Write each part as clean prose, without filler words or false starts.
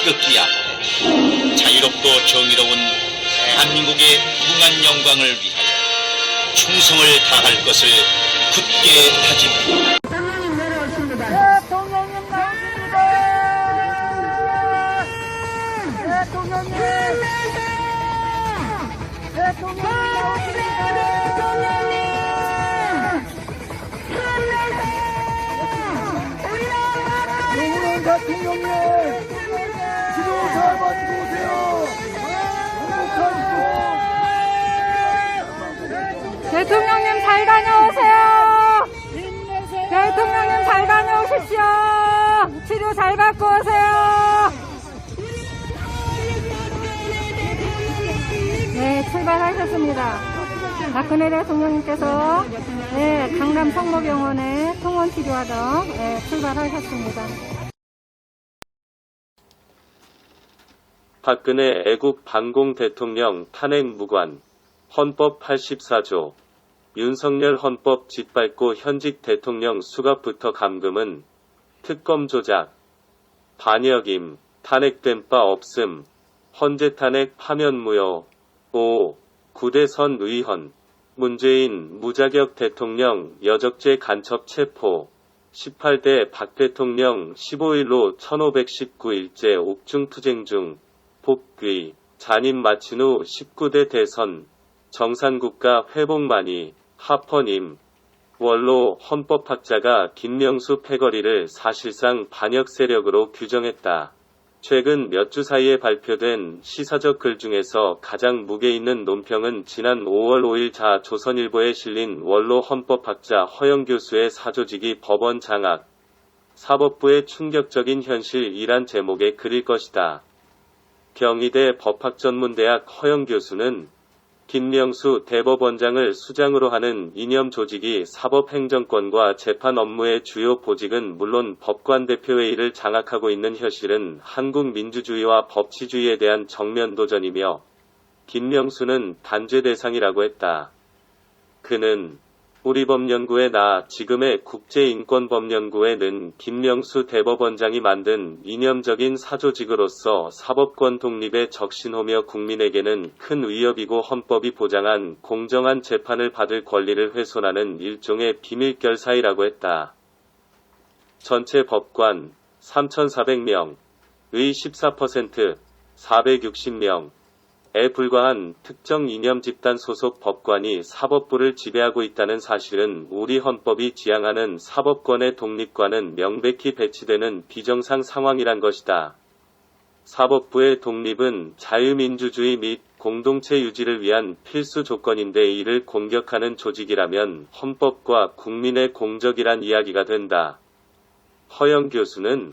태극기 앞에 자유롭고 정의로운 대한민국의 무궁한 영광을 위하여 충성을 다할 것을 굳게 다짐합니다. 대통령님 내려오십니다. 대통령님 나오십니다. 대통령님. 대통령님 노무현 대통령님 지도 잘 마치고 오세요. 대통령님 잘 다녀오세요. 대통령님 잘 다녀오십시오. 치료 잘 받고 오세요. 네, 출발하셨습니다. 박근혜 대통령님께서 강남 성모병원에 통원 치료하러 출발하셨습니다. 박근혜 애국 반공 대통령 탄핵 무관, 헌법 84조, 윤석열 헌법 짓밟고 현직 대통령 수갑부터 감금은 특검 조작, 반역임, 탄핵된 바 없음, 헌재 탄핵 파면 무효. 5. 구대선 의원, 문재인 무자격 대통령 여적죄 간첩 체포. 18대 박 대통령 15일로 1519일째 옥중투쟁 중. 복귀, 잔임 마친 후 19대 대선, 정상국가 회복만이, 하퍼님. 원로 헌법학자가 김명수 패거리를 사실상 반역 세력으로 규정했다. 최근 몇 주 사이에 발표된 시사적 글 중에서 가장 무게 있는 논평은 지난 5월 5일 자 조선일보에 실린 원로 헌법학자 허영 교수의 사조직이 법원 장악, 사법부의 충격적인 현실이란 제목의 글일 것이다. 경희대 법학전문대학 허영 교수는 김명수 대법원장을 수장으로 하는 이념 조직이 사법행정권과 재판 업무의 주요 보직은 물론 법관대표회의를 장악하고 있는 현실은 한국 민주주의와 법치주의에 대한 정면 도전이며 김명수는 단죄 대상이라고 했다. 그는 우리법연구회 나 지금의 국제인권법연구회는 김명수 대법원장이 만든 이념적인 사조직으로서 사법권 독립에 적신호며 국민에게는 큰 위협이고 헌법이 보장한 공정한 재판을 받을 권리를 훼손하는 일종의 비밀결사이라고 했다. 전체 법관 3,400명의 14%, 460명, 에 불과한 특정 이념 집단 소속 법관이 사법부를 지배하고 있다는 사실은 우리 헌법이 지향하는 사법권의 독립과는 명백히 배치되는 비정상 상황이란 것이다. 사법부의 독립은 자유민주주의 및 공동체 유지를 위한 필수 조건인데 이를 공격하는 조직이라면 헌법과 국민의 공적이란 이야기가 된다. 허영 교수는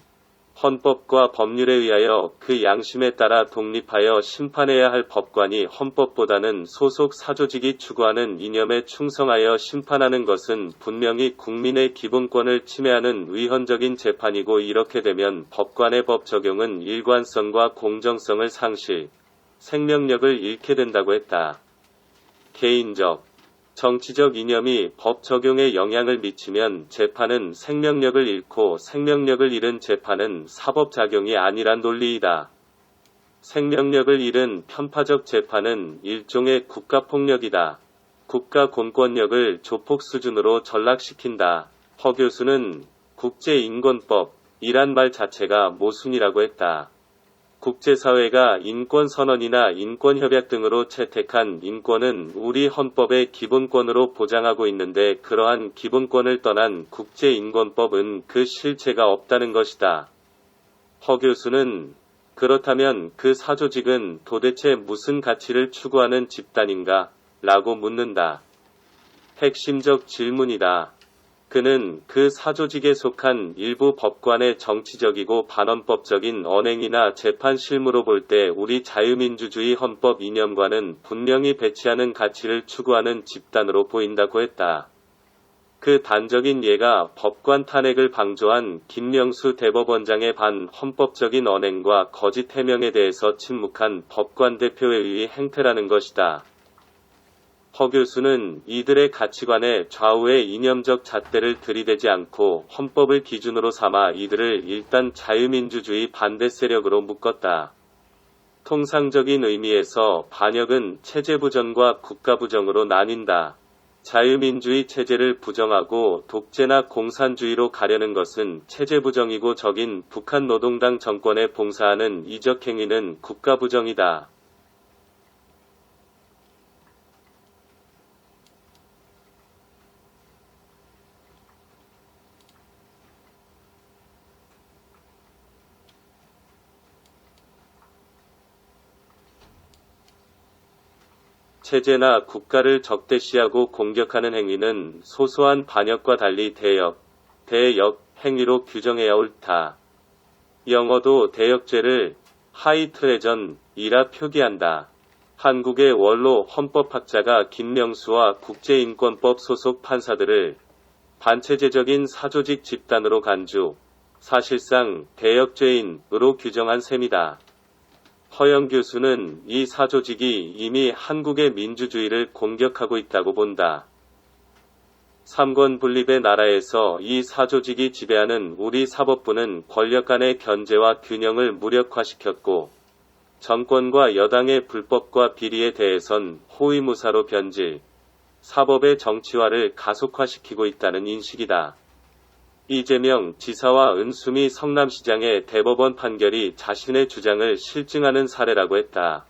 헌법과 법률에 의하여 그 양심에 따라 독립하여 심판해야 할 법관이 헌법보다는 소속 사조직이 추구하는 이념에 충성하여 심판하는 것은 분명히 국민의 기본권을 침해하는 위헌적인 재판이고 이렇게 되면 법관의 법 적용은 일관성과 공정성을 상실, 생명력을 잃게 된다고 했다. 개인적, 정치적 이념이 법 적용에 영향을 미치면 재판은 생명력을 잃고 생명력을 잃은 재판은 사법작용이 아니란 논리이다. 생명력을 잃은 편파적 재판은 일종의 국가폭력이다. 국가 공권력을 조폭 수준으로 전락시킨다. 허 교수는 국제인권법이란 말 자체가 모순이라고 했다. 국제사회가 인권선언이나 인권협약 등으로 채택한 인권은 우리 헌법의 기본권으로 보장하고 있는데 그러한 기본권을 떠난 국제인권법은 그 실체가 없다는 것이다. 허 교수는 그렇다면 그 사조직은 도대체 무슨 가치를 추구하는 집단인가? 라고 묻는다. 핵심적 질문이다. 그는 그 사조직에 속한 일부 법관의 정치적이고 반헌법적인 언행이나 재판 실무로 볼 때 우리 자유민주주의 헌법 이념과는 분명히 배치하는 가치를 추구하는 집단으로 보인다고 했다. 그 단적인 예가 법관 탄핵을 방조한 김명수 대법원장의 반헌법적인 언행과 거짓 해명에 대해서 침묵한 법관 대표의 행태라는 것이다. 허 교수는 이들의 가치관에 좌우의 이념적 잣대를 들이대지 않고 헌법을 기준으로 삼아 이들을 일단 자유민주주의 반대 세력으로 묶었다. 통상적인 의미에서 반역은 체제부정과 국가부정으로 나뉜다. 자유민주의 체제를 부정하고 독재나 공산주의로 가려는 것은 체제부정이고 적인 북한 노동당 정권에 봉사하는 이적 행위는 국가부정이다. 체제나 국가를 적대시하고 공격하는 행위는 소소한 반역과 달리 대역 행위로 규정해야 옳다. 영어도 대역죄를 하이 트레전이라 표기한다. 한국의 원로 헌법학자가 김명수와 국제인권법 소속 판사들을 반체제적인 사조직 집단으로 간주, 사실상 대역죄인으로 규정한 셈이다. 허영 교수는 이 사조직이 이미 한국의 민주주의를 공격하고 있다고 본다. 삼권 분립의 나라에서 이 사조직이 지배하는 우리 사법부는 권력 간의 견제와 균형을 무력화시켰고 정권과 여당의 불법과 비리에 대해선 호위무사로 변질, 사법의 정치화를 가속화시키고 있다는 인식이다. 이재명 지사와 은수미 성남시장의 대법원 판결이 자신의 주장을 실증하는 사례라고 했다.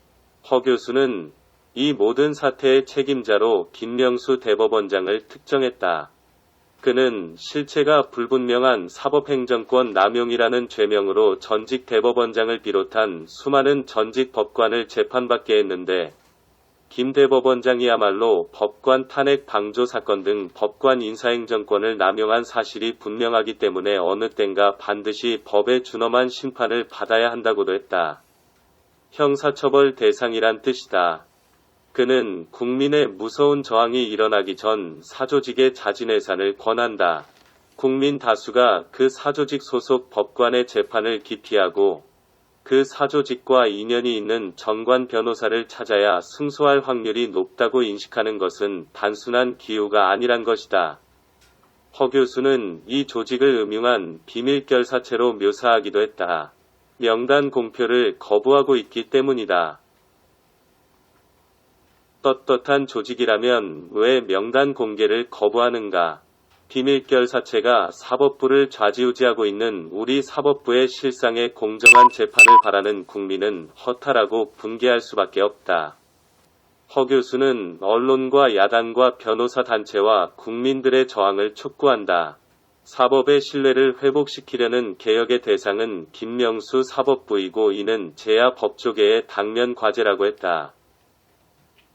허 교수는 이 모든 사태의 책임자로 김명수 대법원장을 특정했다. 그는 실체가 불분명한 사법행정권 남용이라는 죄명으로 전직 대법원장을 비롯한 수많은 전직 법관을 재판받게 했는데 김 대법원장이야말로 법관 탄핵 방조 사건 등 법관 인사행정권을 남용한 사실이 분명하기 때문에 어느 땐가 반드시 법에 준엄한 심판을 받아야 한다고도 했다. 형사처벌 대상이란 뜻이다. 그는 국민의 무서운 저항이 일어나기 전 사조직의 자진해산을 권한다. 국민 다수가 그 사조직 소속 법관의 재판을 기피하고 그 사조직과 인연이 있는 정관 변호사를 찾아야 승소할 확률이 높다고 인식하는 것은 단순한 기우가 아니란 것이다. 허 교수는 이 조직을 음흉한 비밀결사체로 묘사하기도 했다. 명단 공표를 거부하고 있기 때문이다. 떳떳한 조직이라면 왜 명단 공개를 거부하는가? 비밀결사체가 사법부를 좌지우지하고 있는 우리 사법부의 실상에 공정한 재판을 바라는 국민은 허탈하고 분개할 수밖에 없다. 허 교수는 언론과 야당과 변호사 단체와 국민들의 저항을 촉구한다. 사법의 신뢰를 회복시키려는 개혁의 대상은 김명수 사법부이고 이는 제야 법조계의 당면 과제라고 했다.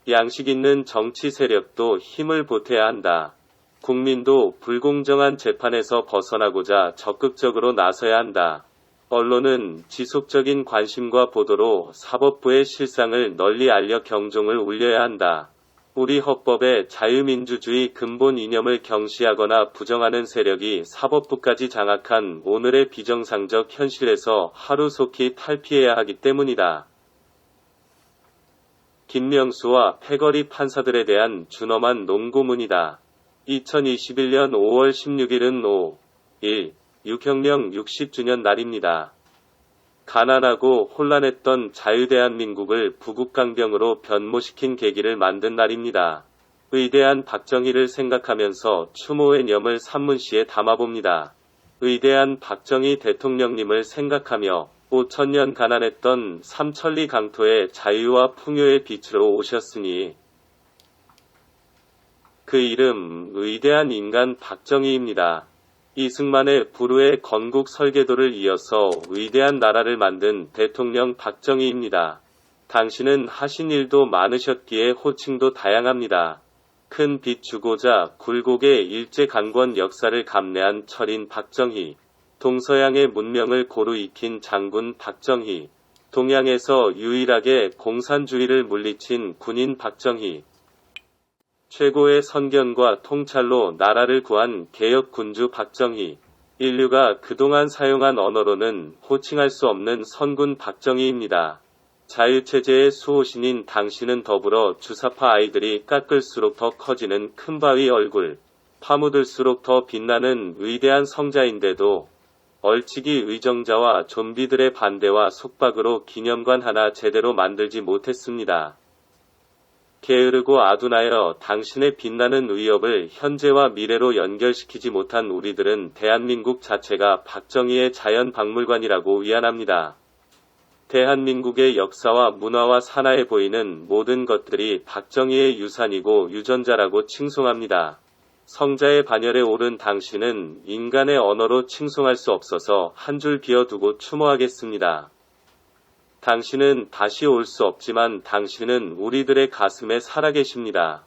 양식 있는 정치 세력도 힘을 보태야 한다. 국민도 불공정한 재판에서 벗어나고자 적극적으로 나서야 한다. 언론은 지속적인 관심과 보도로 사법부의 실상을 널리 알려 경종을 울려야 한다. 우리 헌법의 자유민주주의 근본 이념을 경시하거나 부정하는 세력이 사법부까지 장악한 오늘의 비정상적 현실에서 하루속히 탈피해야 하기 때문이다. 김명수와 패거리 판사들에 대한 준엄한 농고문이다. 2021년 5월 16일은 6혁명 60주년 날입니다. 가난하고 혼란했던 자유대한민국을 부국강병으로 변모시킨 계기를 만든 날입니다. 의대한 박정희를 생각하면서 추모의 념을 산문시에 담아봅니다. 의대한 박정희 대통령님을 생각하며 5천년 가난했던 삼천리 강토의 자유와 풍요의 빛으로 오셨으니 그 이름 의대한 인간 박정희입니다. 이승만의 불후의 건국 설계도를 이어서 위대한 나라를 만든 대통령 박정희입니다. 당신은 하신 일도 많으셨기에 호칭도 다양합니다. 큰 빚 주고자 굴곡의 일제강권 역사를 감내한 철인 박정희, 동서양의 문명을 고루 익힌 장군 박정희, 동양에서 유일하게 공산주의를 물리친 군인 박정희, 최고의 선견과 통찰로 나라를 구한 개혁군주 박정희, 인류가 그동안 사용한 언어로는 호칭할 수 없는 선군 박정희입니다. 자유체제의 수호신인 당신은 더불어 주사파 아이들이 깎을수록 더 커지는 큰 바위 얼굴, 파묻을수록 더 빛나는 위대한 성자인데도 얼치기 의정자와 좀비들의 반대와 속박으로 기념관 하나 제대로 만들지 못했습니다. 게으르고 아둔하여 당신의 빛나는 위협을 현재와 미래로 연결시키지 못한 우리들은 대한민국 자체가 박정희의 자연박물관이라고 위안합니다. 대한민국의 역사와 문화와 산하에 보이는 모든 것들이 박정희의 유산이고 유전자라고 칭송합니다. 성자의 반열에 오른 당신은 인간의 언어로 칭송할 수 없어서 한 줄 비워두고 추모하겠습니다. 당신은 다시 올 수 없지만 당신은 우리들의 가슴에 살아계십니다.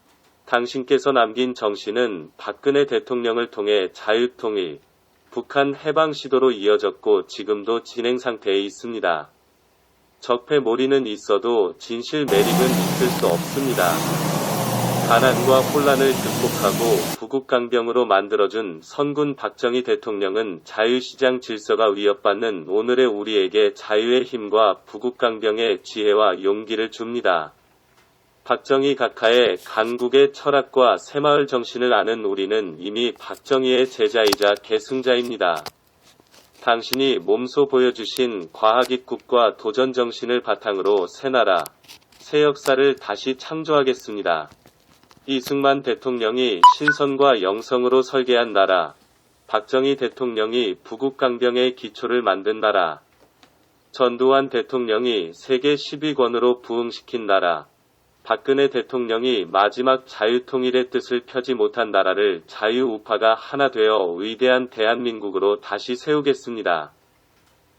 당신께서 남긴 정신은 박근혜 대통령을 통해 자유통일, 북한 해방 시도로 이어졌고 지금도 진행 상태에 있습니다. 적폐몰이는 있어도 진실 매립은 있을 수 없습니다. 가난과 혼란을 극복하고 부국강병으로 만들어준 선군 박정희 대통령은 자유시장 질서가 위협받는 오늘의 우리에게 자유의 힘과 부국강병의 지혜와 용기를 줍니다. 박정희 각하의 강국의 철학과 새마을 정신을 아는 우리는 이미 박정희의 제자이자 계승자입니다. 당신이 몸소 보여주신 과학입국과 도전정신을 바탕으로 새 나라, 새 역사를 다시 창조하겠습니다. 이승만 대통령이 신선과 영성으로 설계한 나라, 박정희 대통령이 부국강병의 기초를 만든 나라, 전두환 대통령이 세계 10위권으로 부흥시킨 나라, 박근혜 대통령이 마지막 자유통일의 뜻을 펴지 못한 나라를 자유우파가 하나 되어 위대한 대한민국으로 다시 세우겠습니다.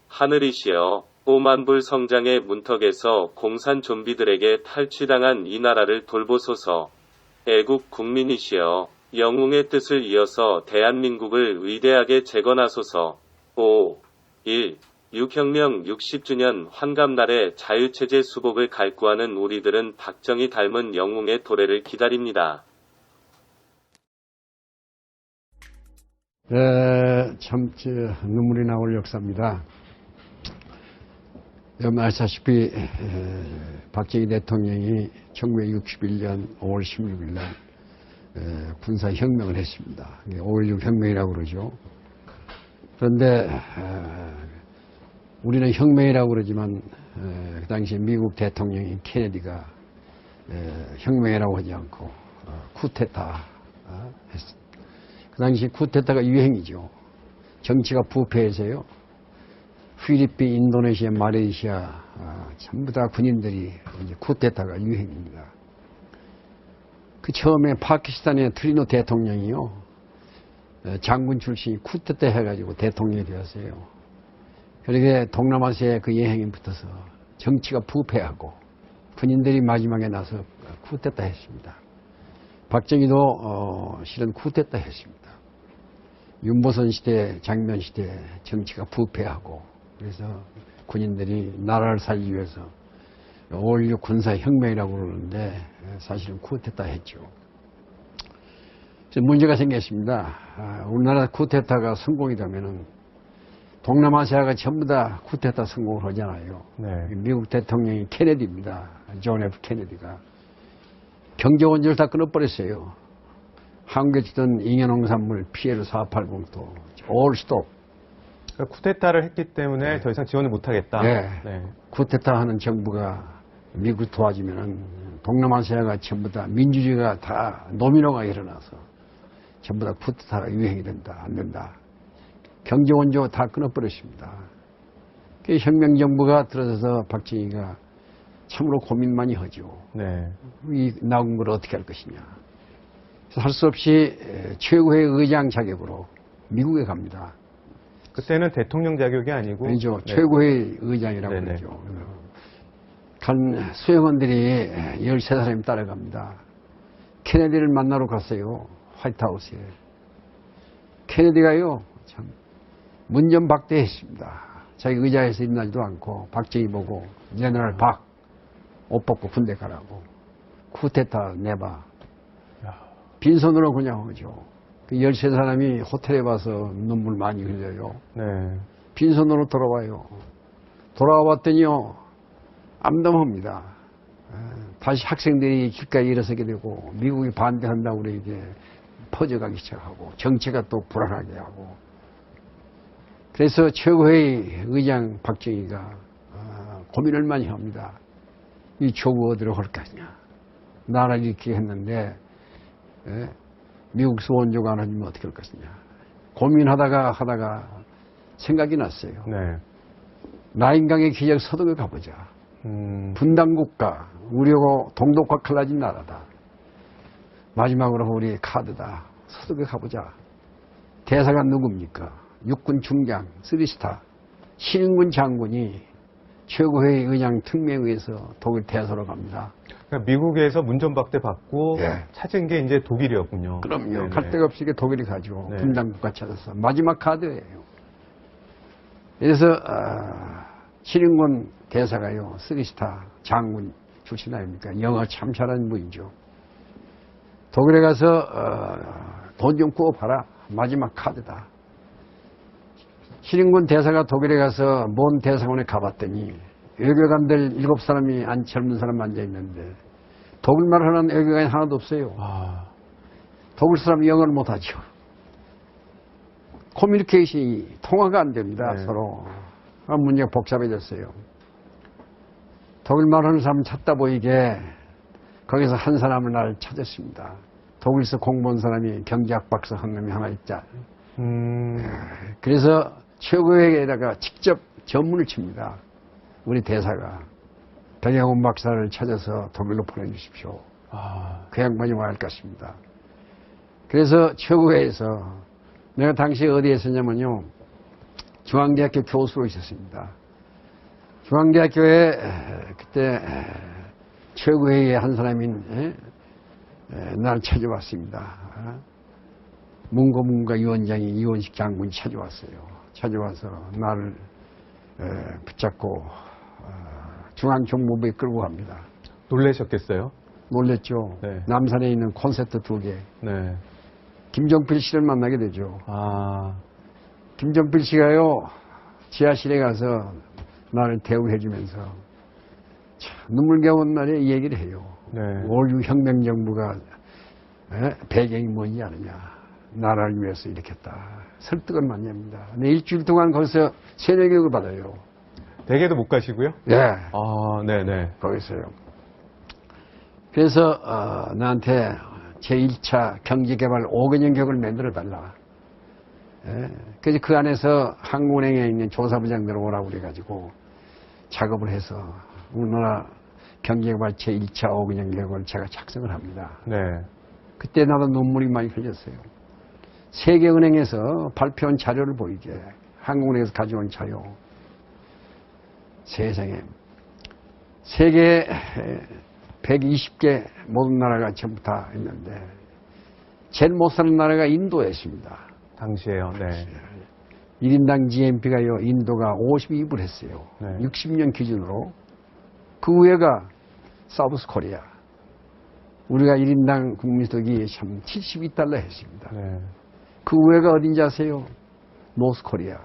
하늘이시여, 오만불 성장의 문턱에서 공산 좀비들에게 탈취당한 이 나라를 돌보소서. 애국 국민이시여, 영웅의 뜻을 이어서 대한민국을 위대하게 재건하소서. 5. 1. 6혁명 60주년 환갑날에 자유체제 수복을 갈구하는 우리들은 박정희 닮은 영웅의 도래를 기다립니다. 참 눈물이 나올 역사입니다. 여러분 아시다시피 박정희 대통령이 1961년 5월 16일 날 군사혁명을 했습니다. 5.16 혁명이라고 그러죠. 그런데 우리는 혁명이라고 그러지만 그 당시 미국 대통령인 케네디가 혁명이라고 하지 않고 쿠데타 했습니다. 그 당시 쿠데타가 유행이죠. 정치가 부패해서요. 필리핀, 인도네시아, 말레이시아 전부 다 군인들이 이제 쿠데타가 유행입니다. 그 처음에 파키스탄의 트리노 대통령이요. 장군 출신이 쿠데타 해가지고 대통령이 되었어요. 그렇게 동남아시아의 그 여행이 붙어서 정치가 부패하고 군인들이 마지막에 나서 쿠데타 했습니다. 박정희도 실은 쿠데타 했습니다. 윤보선 시대, 장면 시대 정치가 부패하고 그래서 군인들이 나라를 살기 위해서 5.16 군사혁명이라고 그러는데 사실은 쿠데타 했죠. 그래서 문제가 생겼습니다. 우리나라 쿠데타가 성공이 되면은 동남아시아가 전부 다 쿠데타 성공을 하잖아요. 네. 미국 대통령이 케네디입니다. 존 F 케네디가. 경제 원조를 다 끊어버렸어요. 한국에 주던 잉여농산물 피해를 480도 올 스톱. 그러니까 쿠데타를 했기 때문에 더 이상 지원을 못하겠다. 네. 쿠데타 하는 정부가 미국을 도와주면은 동남아시아가 전부 다 민주주의가 다 노미노가 일어나서 전부 다 쿠데타가 유행이 된다. 안 된다. 경제 원조 다 끊어버렸습니다. 그 혁명정부가 들어서서 박정희가 참으로 고민 많이 하죠. 네. 이 나온 걸 어떻게 할 것이냐. 할 수 없이 최고의 의장 자격으로 미국에 갑니다. 그때는 대통령 자격이 아니고 아니죠. 네. 최고의 의장이라고 네네. 그러죠. 간 수행원들이 13사람이 따라갑니다. 케네디를 만나러 갔어요. 화이트하우스에. 케네디가요. 참 문전박대했습니다. 자기 의자에서 일어나지도 않고 박정희 보고 제너럴 박 옷 벗고 군대 가라고. 쿠데타 내봐. 빈손으로 그냥 하죠. 그 13사람이 호텔에 와서 눈물 많이 흘려요. 네. 빈손으로 돌아와요. 돌아와 봤더니요. 암담합니다. 다시 학생들이 길가에 일어서게 되고 미국이 반대한다고 이제 퍼져가기 시작하고 정치가 또 불안하게 하고 그래서 최고회의 의장 박정희가 고민을 많이 합니다. 이 조국 어디로 갈 거냐. 나라를 이렇게 했는데 미국서 원조가 안 해주면 어떻게 할 것이냐. 고민하다가 생각이 났어요. 네. 라인강의 기적 서독에 가보자. 분단국가, 우리하고 동독과 갈라진 나라다. 마지막으로 우리 카드다. 서독에 가보자. 대사가 누굽니까? 육군 중장, 3스타, 신인군 장군이 최고회의 의장 특명에서 독일 대사로 갑니다. 그러니까 미국에서 문전박대 받고 예. 찾은 게 이제 독일이었군요. 그럼요. 네네. 갈 데가 없이 독일이 가죠. 네. 분단국가 찾아서. 마지막 카드예요. 그래서 신인군 대사가요. 3스타 장군 출신 아닙니까? 영어 참 잘하는 분이죠. 독일에 가서 돈 좀 구워봐라. 마지막 카드다. 신인군 대사가 독일에 가서 먼 대사관에 가봤더니 외교관들 7사람이 젊은 사람 앉아있는데 독일말 하는 외교관이 하나도 없어요. 독일 사람이 영어를 못하죠. 커뮤니케이션이 통화가 안 됩니다. 네. 서로. 문제가 복잡해졌어요. 독일말 하는 사람 찾다 보이게 거기서 한 사람을 날 찾았습니다. 독일에서 공부한 사람이 경제학 박사 한 놈이 하나 있자. 그래서 최고회의에다가 직접 전문을 칩니다. 우리 대사가 백양훈 박사를 찾아서 독일로 보내주십시오. 그 양반이 와야 할 것입니다. 그래서 최고회에서 내가 당시에 어디에 있었냐면요. 중앙대학교 교수로 있었습니다. 중앙대학교에 그때 최고회의의 한 사람인 나를 찾아왔습니다. 문고문과 위원장이 이원식 장군이 찾아왔어요. 찾아와서 나를 붙잡고 중앙정보부에 끌고 갑니다. 놀라셨겠어요? 놀랬죠. 네. 남산에 있는 콘서트 2개. 네. 김정필 씨를 만나게 되죠. 김정필 씨가요. 지하실에 가서 나를 대우해주면서 눈물겨운 날에 이 얘기를 해요. 네. 5.16 혁명정부가 배경이 뭔지 아느냐. 나라를 위해서 이렇게 했다. 설득을 많이 합니다. 근데 일주일 동안 거기서 세뇌교육을 받아요. 댁에도 못 가시고요? 네. 네네. 거기서요. 그래서 나한테 제1차 경제개발 5개년 계획을 만들어달라. 그래서 그 안에서 한국은행에 있는 조사부장들 오라고 그래가지고 작업을 해서 우리나라 경제개발 제1차 5개년 계획을 제가 작성을 합니다. 네. 그때 나도 눈물이 많이 흘렸어요. 세계은행에서 발표한 자료를 보이게 한국은행에서 가져온 자료. 세상에 세계 120개 모든 나라가 전부 다 있는데 제일 못 사는 나라가 인도였습니다. 당시에요. 네. 1인당 GNP가요 인도가 52불 했어요. 네. 60년 기준으로. 그 위에가 사우스 코리아. 우리가 1인당 국민소득이 참 72달러 했습니다. 네. 그 위에가 어딘지 아세요? 노스 코리아.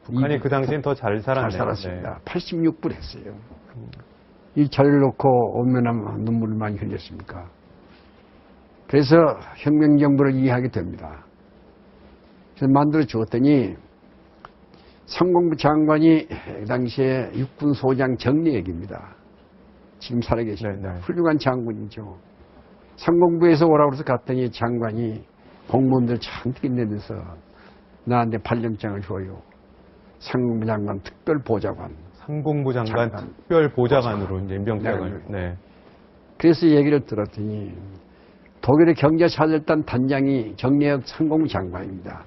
북한이 그 당시엔 더 잘 살았네요. 잘 살았습니다. 86불 했어요. 이 자료를 놓고 얼마나 눈물을 많이 흘렸습니까? 그래서 혁명정부를 이해하게 됩니다. 그래서 만들어 주었더니 상공부 장관이 당시에 육군소장 정리액입니다. 지금 살아계십니다. 네, 네. 훌륭한 장군이죠. 상공부에서 오라고 해서 갔더니 장관이 공무원들 잔뜩 내면서 나한테 발령장을 줘요. 상공부 장관 특별보좌관. 상공부 장관 특별보좌관으로 이제 임명장을. 네. 그래서 얘기를 들었더니 독일의 경제차절단 단장이 정리혁 상공부 장관입니다.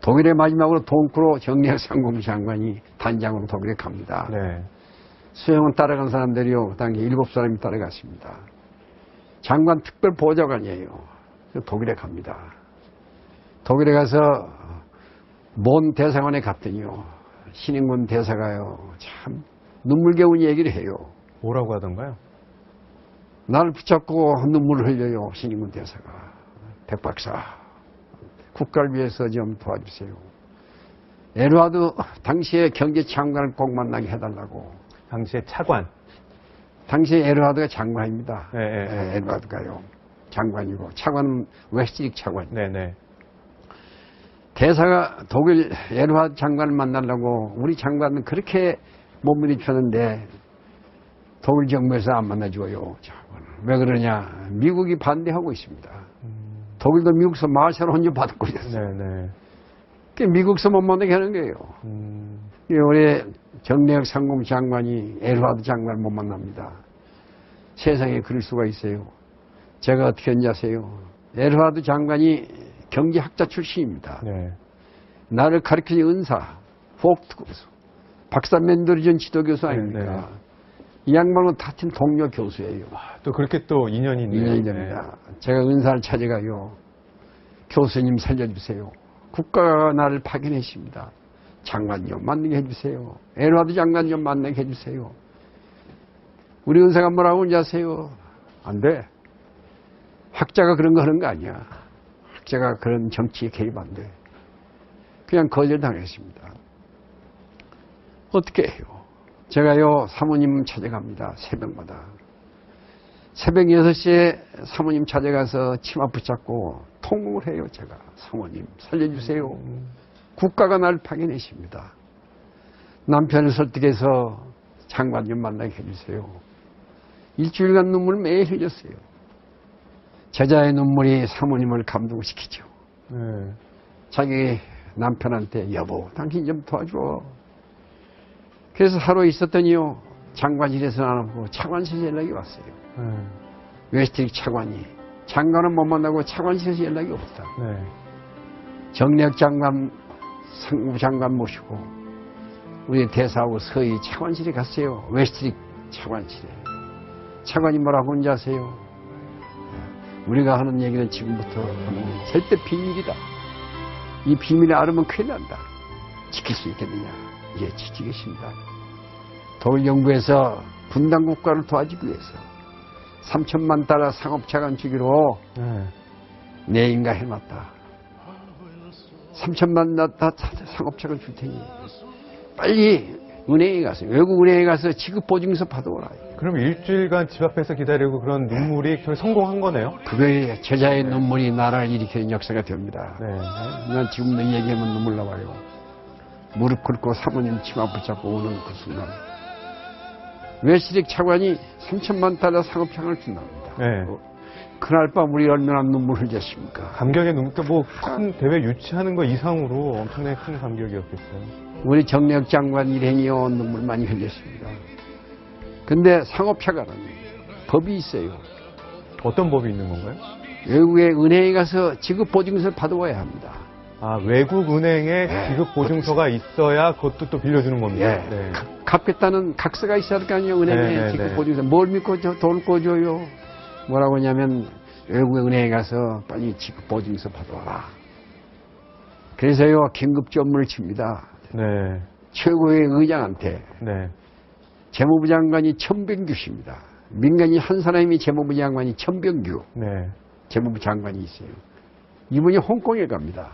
독일의 마지막으로 동크로 정리혁 상공부 장관이 단장으로 독일에 갑니다. 네. 수행원 따라간 사람들이요. 당시 7사람이 따라갔습니다. 장관 특별보좌관이에요. 그래서 독일에 갑니다. 독일에 가서 먼 대사관에 갔더니요. 신인군 대사가요. 참 눈물겨운 얘기를 해요. 뭐라고 하던가요? 나를 붙잡고 눈물을 흘려요. 신인군 대사가. 백 박사, 국가를 위해서 좀 도와주세요. 에드와드 당시에 경제장관을 꼭 만나게 해달라고. 당시의 차관. 당시에 에르하드가 장관입니다. 네, 네. 에르하드가요. 장관이고, 차관은 웨스트릭 차관. 네네. 대사가 독일 에르하드 장관을 만나려고 우리 장관은 그렇게 못 부딪혔는데 독일 정부에서 안 만나줘요. 왜 그러냐? 미국이 반대하고 있습니다. 독일도 미국서 마샬 혼자 받고 있었어요. 네네. 미국서 못 만나게 하는 거예요. 우리 정내혁 상무부 장관이 에르하드 장관을 못 만납니다. 세상에 그럴 수가 있어요. 제가 어떻게 했는지 아세요? 에르하드 장관이 경제학자 출신입니다. 네. 나를 가르치는 은사, 포크트고서 박사 멘더리전 지도교수 아닙니까? 네, 네. 이 양반은 같은 동료 교수예요. 또 그렇게 또 인연이 있네요. 인연이 됩니다. 제가 은사를 찾아가요. 교수님 살려주세요. 국가가 나를 파견했습니다. 장관 좀 만나게 해주세요. 에르하드 장관 좀 만나게 해주세요. 우리 은사가 뭐라고 하는지 아세요? 안 돼. 학자가 그런 거 하는 거 아니야. 학자가 그런 정치에 개입 안 돼. 그냥 거절당했습니다. 어떻게 해요? 제가요, 사모님 찾아갑니다. 새벽마다. 새벽 6시에 사모님 찾아가서 치마 붙잡고 통곡을 해요, 제가. 사모님, 살려주세요. 국가가 날 파견했습니다. 남편을 설득해서 장관 좀 만나게 해주세요. 일주일간 눈물을 매일 흘렸어요. 제자의 눈물이 사모님을 감동시키죠. 네. 자기 남편한테 여보, 당신 좀 도와줘. 그래서 하루 있었더니요, 장관실에서 안 오고 차관실에서 연락이 왔어요. 웨스트릭 차관이. 장관은 못 만나고 차관실에서 연락이 없다. 네. 정내혁 장관, 상무부 장관 모시고 우리 대사하고 서희 차관실에 갔어요. 웨스트릭 차관실에. 차관이 뭐라고 하는지 아세요? 우리가 하는 얘기는 지금부터 하면 절대 비밀이다. 이 비밀을 알으면 큰일 난다. 지킬 수 있겠느냐? 예, 지키겠습니다. 독일 정부에서 분단 국가를 도와주기 위해서 3천만 달러 상업자관 주기로 내인가 해놨다. 3천만 달러 상업자관 줄 테니 빨리 은행에 가서, 외국 은행에 가서 지급 보증서 받아오라. 그럼 일주일간 집 앞에서 기다리고 그런 눈물이 거의 성공한 거네요? 그게 제자의 눈물이 나라를 일으키는 역사가 됩니다. 네. 난 지금도 얘기하면 눈물 나와요. 무릎 꿇고 사모님 치마 붙잡고 오는 그 순간. 웨스트릭 차관이 3천만 달러 상업장을 준답니다. 네. 그날 밤 우리 얼마나 눈물 흘렸습니까? 감격의 눈물, 뭐 큰 대회 유치하는 거 이상으로 엄청나게 큰 감격이었겠어요. 우리 정내혁 장관 일행이요, 눈물 많이 흘렸습니다. 근데 상업차관은 법이 있어요. 어떤 법이 있는 건가요? 외국의 은행에 가서 지급 보증서를 받아와야 합니다. 아, 외국 은행에 네. 지급 보증서가 있어야 그것도 또 빌려주는 겁니다. 예. 네. 갚겠다는 각서가 있어야 할 거 아니에요, 은행에. 네, 네, 지급 네. 보증서. 뭘 믿고 돈을 꿔줘요? 뭐라고 하냐면, 외국의 은행에 가서 빨리 지급 보증서 받아와라. 그래서요, 긴급지 업무를 칩니다. 네. 최고의 의장한테. 네. 재무부 장관이 천병규 씨입니다. 민간인 한 사람이 재무부 장관이 천병규. 네. 재무부 장관이 있어요. 이분이 홍콩에 갑니다.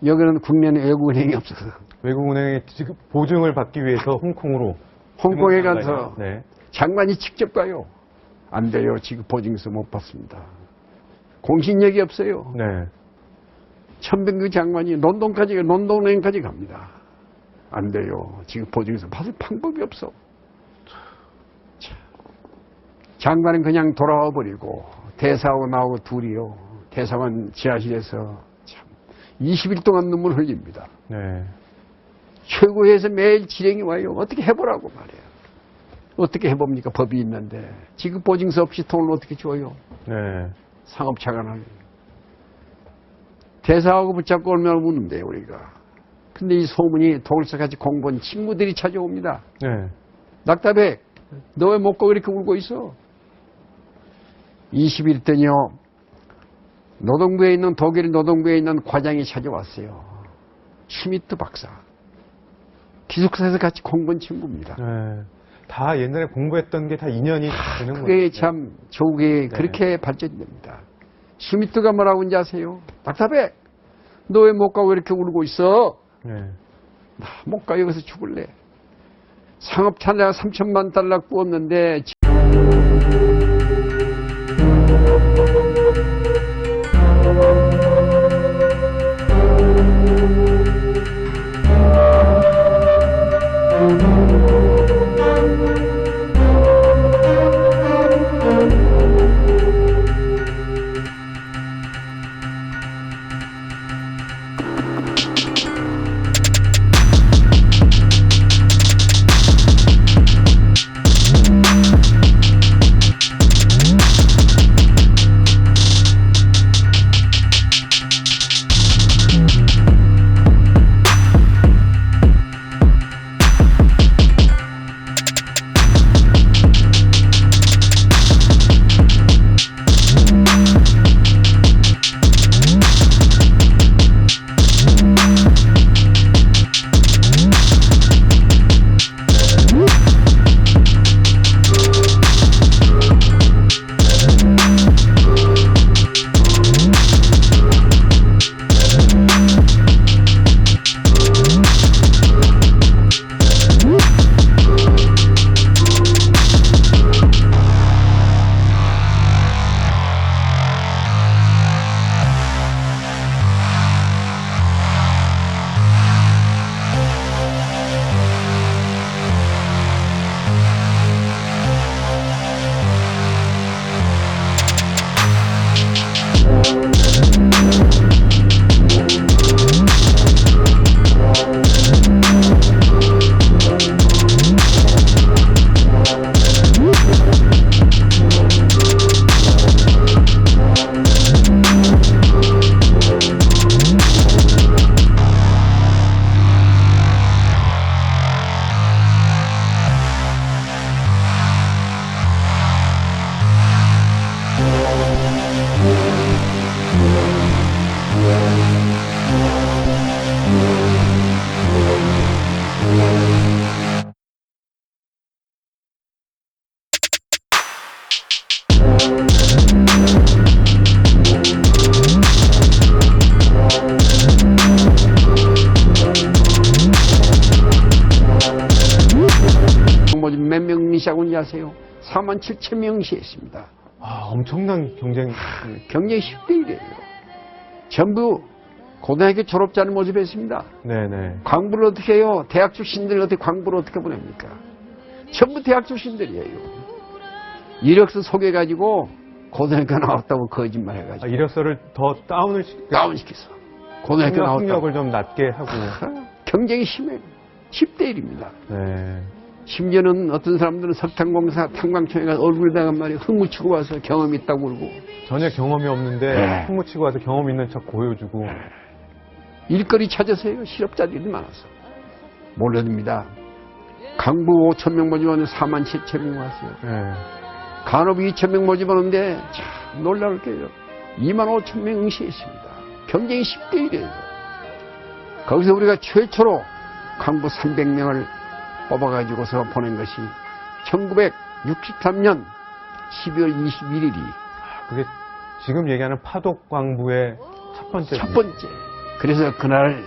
여기는 국내는 외국은행이 없어서. 외국은행에 지급 보증을 받기 위해서 홍콩으로. 홍콩에 가서 네. 장관이 직접 가요. 안 돼요. 지급 보증서 못 받습니다. 공신력이 없어요. 네. 천병규 장관이 런던은행까지 갑니다. 안 돼요. 지급 보증서 받을 방법이 없어. 장관은 그냥 돌아와 버리고 대사하고 나하고 둘이요. 대사관 지하실에서 참 20일 동안 눈물 흘립니다. 네. 최고회에서 매일 지령이 와요. 어떻게 해보라고 말이에요. 어떻게 해봅니까? 법이 있는데. 지급 보증서 없이 돈을 어떻게 줘요? 네. 상업차관을. 대사하고 붙잡고 얼마나 우는데요, 우리가. 근데 이 소문이 독일서까지 공부한 친구들이 찾아옵니다. 네. 낙타백, 너 왜 못 가 이렇게 울고 있어? 20일 때요, 노동부에 있는, 독일 노동부에 있는 과장이 찾아왔어요. 슈미트 박사. 기숙사에서 같이 공부한 친구입니다. 네. 다 옛날에 공부했던 게 다 인연이 되는 거예요. 그게 참 조국에 그렇게 발전됩니다. 슈미트가 뭐라고 하는지 아세요? 낙타백, 너 왜 못 가고 이렇게 울고 있어? 네. 못 가, 여기서 죽을래. 상업차내가 3천만 달러 꾸었는데 몇 명 시작한지 아세요? 4만 7천 명 시했습니다. 아, 엄청난 경쟁. 경쟁이 10대 1이에요. 전부 고등학교 졸업자를 모집했습니다. 네네. 광부를 어떻게 해요? 대학 출신들 어떻게 광부를 어떻게 보냅니까? 전부 대학 출신들이에요. 이력서 소개해가지고 고등학교 나왔다고 거짓말 해가지고. 아, 이력서를 더 다운시켜서. 고등학교 나왔다고. 학력을 좀 낮게 하고. 경쟁이 심해요. 10대 1입니다. 네. 심지어는 어떤 사람들은 석탄공사 탄광청에 가서 얼굴 다간 말이 흙묻히고 와서 경험이 있다고 그러고. 전혀 경험이 없는데 네. 흙묻히고 와서 경험 있는 척 보여주고. 일거리 찾아서요. 실업자들이 많아서. 몰라듭니다. 강부 5천 명 모집하는데 4만 7천 명 왔어요. 네. 간호부 2천 명 모집하는데 참 놀라울 게요. 2만 5천 명 응시했습니다. 경쟁이 10대 1이에요. 거기서 우리가 최초로 강부 300명을 뽑아가지고서 보낸 것이 1963년 12월 21일이 그게 지금 얘기하는 파독광부의 첫 번째. 첫 번째. 그래서 그날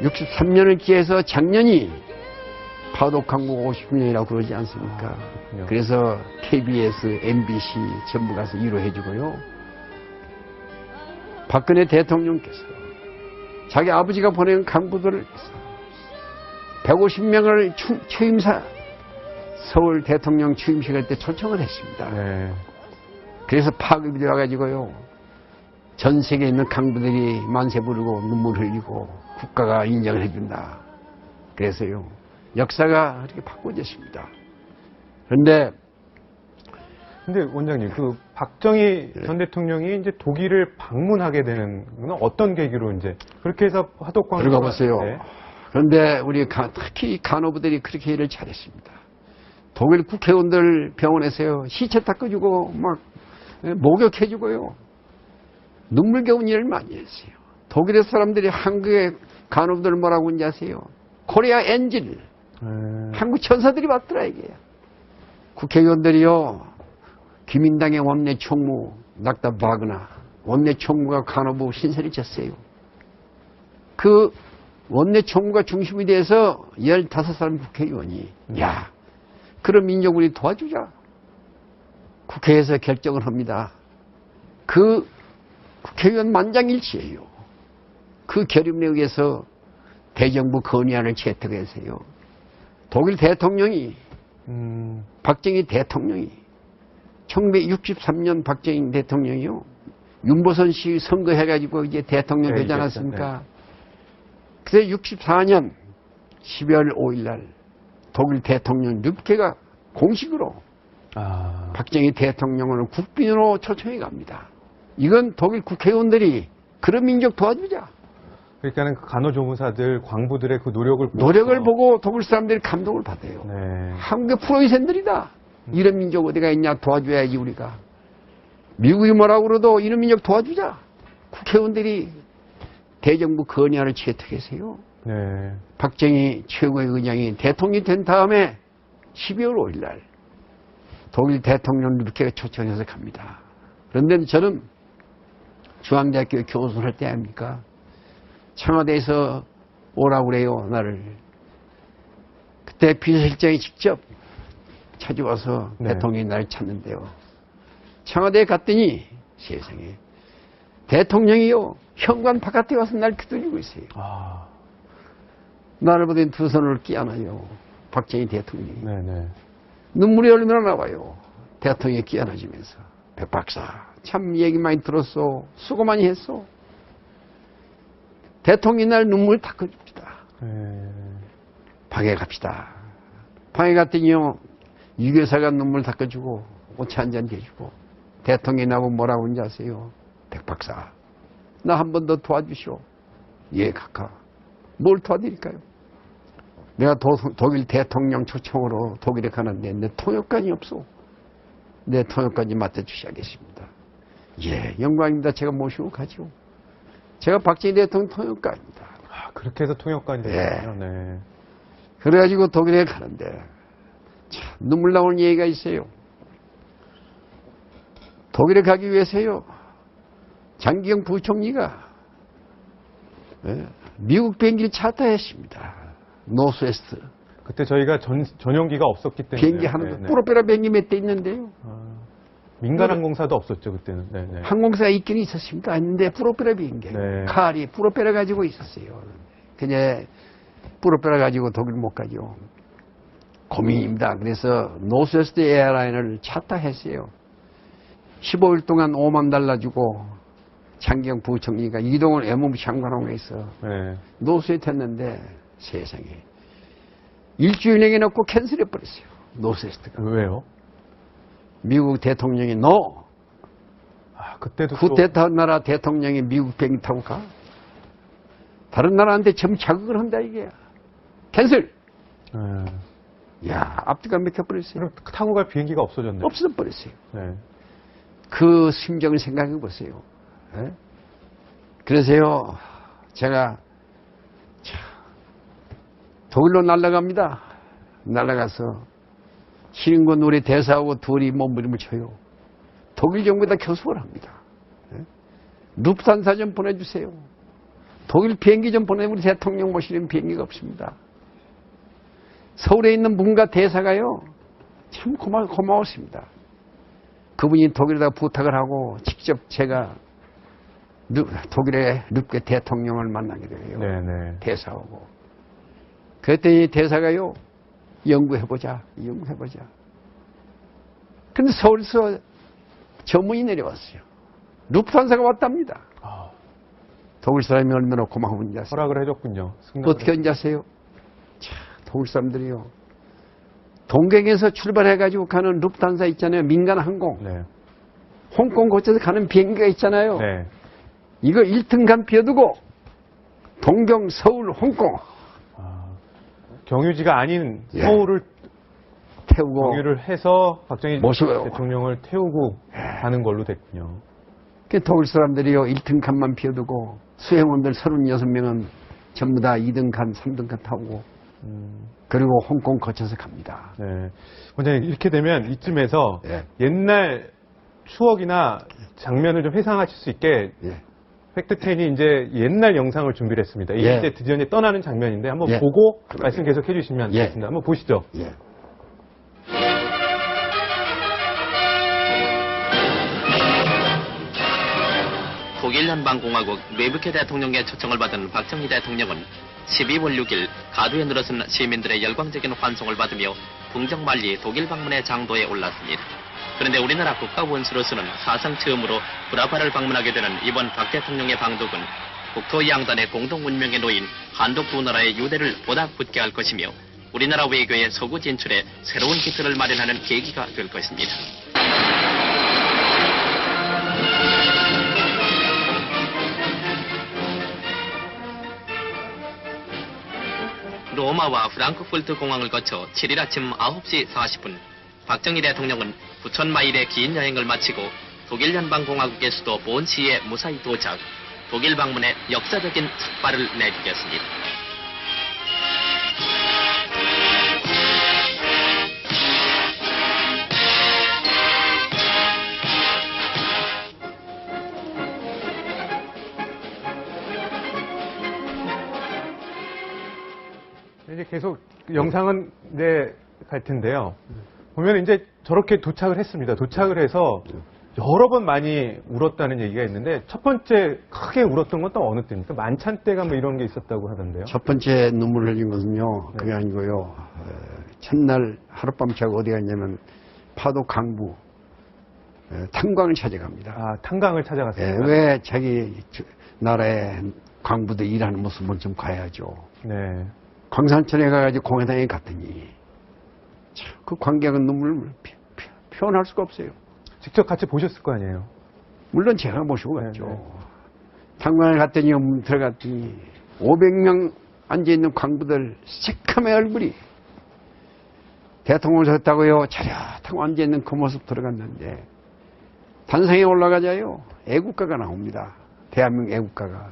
63년을 기해서 작년이 파독광부 50년이라고 그러지 않습니까? 그렇군요. 그래서 KBS, MBC 전부 가서 위로해주고요. 박근혜 대통령께서 자기 아버지가 보낸 강부들을 150명을 취임사 서울 대통령 취임식 할 때 초청을 했습니다. 네. 그래서 파급이 들어가지고요. 전 세계에 있는 강부들이 만세 부르고 눈물 흘리고 국가가 인정을 해준다. 그래서요. 역사가 이렇게 바꿔졌습니다. 그런데 원장님, 그 박정희 전 대통령이 이제 독일을 방문하게 되는 건 어떤 계기로 이제 그렇게 해서 파독광부 들어가 봤어요. 네. 그런데 우리 특히 간호부들이 그렇게 일을 잘했습니다. 독일 국회의원들 병원에서요. 시체 닦아주고 막 목욕해주고요. 눈물겨운 일을 많이 했어요. 독일의 사람들이 한국의 간호부들 뭐라고 하는지 아세요? 코리아 엔진. 한국 천사들이 왔더라 이게. 국회의원들이요. 기민당의 원내 총무 낙다 바그나 원내 총무가 간호부 신세를 졌어요. 그 원내 총무가 중심이 돼서 15사람 국회의원이 야, 그런 민족 우리 도와주자. 국회에서 결정을 합니다. 그 국회의원 만장일치예요. 그 결의문에 의해서 대정부 건의안을 채택했어요. 독일 대통령이 박정희 대통령이 1963년 박정희 대통령이요. 윤보선 씨 선거해가지고 이제 대통령 되지 않았습니까? 그래서 64년 12월 5일 날 독일 대통령 르케가 공식으로 박정희 대통령을 국빈으로 초청해 갑니다. 이건 독일 국회의원들이 그런 민족 도와주자. 그러니까는 그 간호조무사들, 광부들의 그 노력을 보고 독일 사람들이 감동을 받아요. 네. 한국의 프로이센들이다. 이런 민족 어디가 있냐 도와줘야지 우리가. 미국이 뭐라고 그러도 이런 민족 도와주자. 국회의원들이 대정부 건의안을 채택했어요. 네. 박정희 최고의 의장이 대통령이 된 다음에 12월 5일 날 독일 대통령 르케가 초청해서 갑니다. 그런데 저는 중앙대학교 교수를 할 때 아닙니까? 청와대에서 오라고 그래요, 나를. 그때 비서실장이 직접 찾아와서 네. 대통령이 나를 찾는데요. 청와대에 갔더니 세상에 대통령이요, 현관 바깥에 와서 날 기다리고 있어요. 나를 보더니 두 손을 끼안아요. 박정희 대통령이. 네네. 눈물이 얼마나 나와요. 대통령이 끼안아지면서. 백 박사, 참 얘기 많이 들었어. 수고 많이 했어. 대통령이 날 눈물 닦아줍시다. 방에 갑시다. 방에 갔더니요, 유교사가 눈물 닦아주고, 오차 한잔 대주고, 대통령이 나보고 뭐라고 하는지 아세요? 백 박사, 나 한 번 더 도와주시오. 예, 각하. 뭘 도와드릴까요? 내가 독일 대통령 초청으로 독일에 가는데 내 통역관이 없어. 내 통역관이 맡아주셔야겠습니다. 예, 영광입니다. 제가 모시고 가죠. 제가 박정희 대통령 통역관입니다. 그렇게 해서 통역관이 됐군요. 네. 그래가지고 독일에 가는데 참 눈물 나오는 얘기가 있어요. 독일에 가기 위해서요, 장기영 부총리가 미국 비행기를 차타했습니다. 노스웨스트. 그때 저희가 전용기가 없었기 때문에. 비행기 하는 프로페러 비행기 몇 대 있는데요. 민간 항공사도 없었죠, 그때는. 네네. 항공사 있긴 있었습니다. 있는데 프로페러 비행기. 네. 칼이 프로페러 가지고 있었어요. 그냥 프로페러 가지고 독일 못 가죠. 고민입니다. 그래서 노스웨스트 에어라인을 차타했어요. 15일 동안 $50,000 주고 장기영 부총리가 이동을 외무부 장관홍에서 노스웨스트 했는데 세상에 일주일 내에 놓고 캔슬해버렸어요. 노스웨스트가. 왜요? 미국 대통령이 너 그때도 쿠데타 나라 대통령이 미국 비행기 타고 가? 다른 나라한테 점 자극을 한다 이게. 캔슬. 야, 앞뒤가 맥혀버렸어요. 그럼 타고 갈 비행기가 없어졌네요. 없어버렸어요. 네. 그 심정을 생각해 보세요. 그래서요, 제가 독일로 날아갑니다. 날아가서 시인권 우리 대사하고 둘이 몸부림을 쳐요. 독일 정부에다 교섭을 합니다. 루프탄사 좀 보내주세요. 독일 비행기 좀 보내. 우리 대통령 모시는 비행기가 없습니다. 서울에 있는 문가 대사가요, 참 고마웠습니다. 그분이 독일에다 부탁을 하고 직접 제가 독일의 르케 대통령을 만나게 돼요. 네네. 대사하고. 그랬더니 대사가요, 연구해보자. 근데 서울에서 전문이 내려왔어요. 루프탄사가 왔답니다. 독일 사람이 얼마나 고마운지 아세요? 허락을 해줬군요. 어떻게 하는지 아세요? 자, 독일 사람들이요, 동경에서 출발해가지고 가는 루프탄사 있잖아요. 민간 항공. 네. 홍콩 거쳐서 가는 비행기가 있잖아요. 네. 이거 1등간 비워두고 동경, 서울, 홍콩 경유지가 아닌 서울을 태우고 경유를 해서 박정희 모시고요. 대통령을 태우고 가는 걸로 됐군요. 독일 사람들이요, 1등간만 비워두고 수행원들 36명은 전부 다 2등간, 3등간 타고 그리고 홍콩 거쳐서 갑니다. 네. 원장님, 이렇게 되면 이쯤에서 예. 옛날 추억이나 장면을 좀 회상하실 수 있게 예. 팩트10이 이제 옛날 영상을 준비를 했습니다. 이게 예. 이제 드디어 이제 떠나는 장면인데 한번 예. 보고 말씀 계속 해주시면 예. 되겠습니다. 한번 보시죠. 예. 독일 연방공화국 뇌부케 대통령의 초청을 받은 박정희 대통령은 12월 6일 가두에 늘어선 시민들의 열광적인 환송을 받으며 궁정만리 독일 방문의 장도에 올랐습니다. 그런데 우리나라 국가원수로서는 사상 처음으로 브라바를 방문하게 되는 이번 박 대통령의 방북은 국토 양단의 공동 운명에 놓인 한독 두 나라의 유대를 보다 굳게 할 것이며 우리나라 외교의 서구 진출에 새로운 기틀을 마련하는 계기가 될 것입니다. 로마와 프랑크푸르트 공항을 거쳐 7일 아침 9시 40분 박정희 대통령은 9,000마일의 긴 여행을 마치고 독일 연방공화국의 수도 본시에 무사히 도착, 독일 방문에 역사적인 삭발을 내디뎠습니다. 이제 계속 영상은 이제 갈 텐데요. 보면 이제 저렇게 도착을 했습니다. 도착을 해서 여러 번 많이 울었다는 얘기가 있는데 첫 번째 크게 울었던 건 또 어느 때입니까? 만찬 때가 뭐 이런 게 있었다고 하던데요. 첫 번째 눈물 흘린 것은요, 그게 아니고요. 첫날 하룻밤 자고 어디 갔냐면 파도 강부 탄광을 찾아갑니다. 아, 탄광을 찾아갔습니다. 왜 자기 나라의 광부들 일하는 모습을 좀 가야죠. 네. 광산천에 가가지고 공회당에 갔더니 참, 그 관객은 눈물을 표현할 수가 없어요. 직접 같이 보셨을 거 아니에요? 물론 제가 모시고 네, 갔죠. 네. 탄광을 갔더니 들어갔더니 500명 앉아있는 광부들 새카매 얼굴이 대통령을 섰다고요. 차렷하고 앉아있는 그 모습 들어갔는데 단상에 올라가자요. 애국가가 나옵니다. 대한민국 애국가가.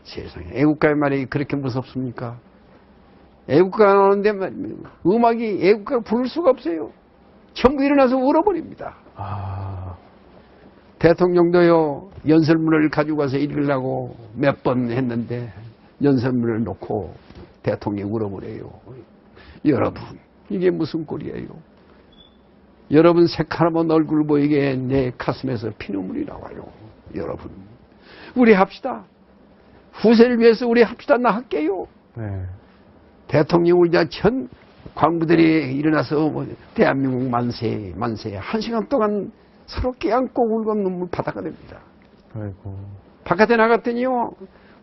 세상에 애국가의 말이 그렇게 무섭습니까? 애국가가 나오는데 음악이 애국가를 부를 수가 없어요. 전부 일어나서 울어버립니다. 아, 대통령도요, 연설문을 가지고 가서 읽으려고 몇 번 했는데, 연설문을 놓고 대통령이 울어버려요. 여러분, 이게 무슨 꼴이에요? 여러분 새카만 얼굴 보이게 내 가슴에서 피눈물이 나와요. 여러분, 우리 합시다. 후세를 위해서 우리 합시다. 나 할게요. 네. 대통령 울자 전 광부들이 일어나서 대한민국 만세, 만세. 1시간 동안 서로 껴안고 울고 눈물 바다가 됩니다. 아이고. 바깥에 나갔더니요,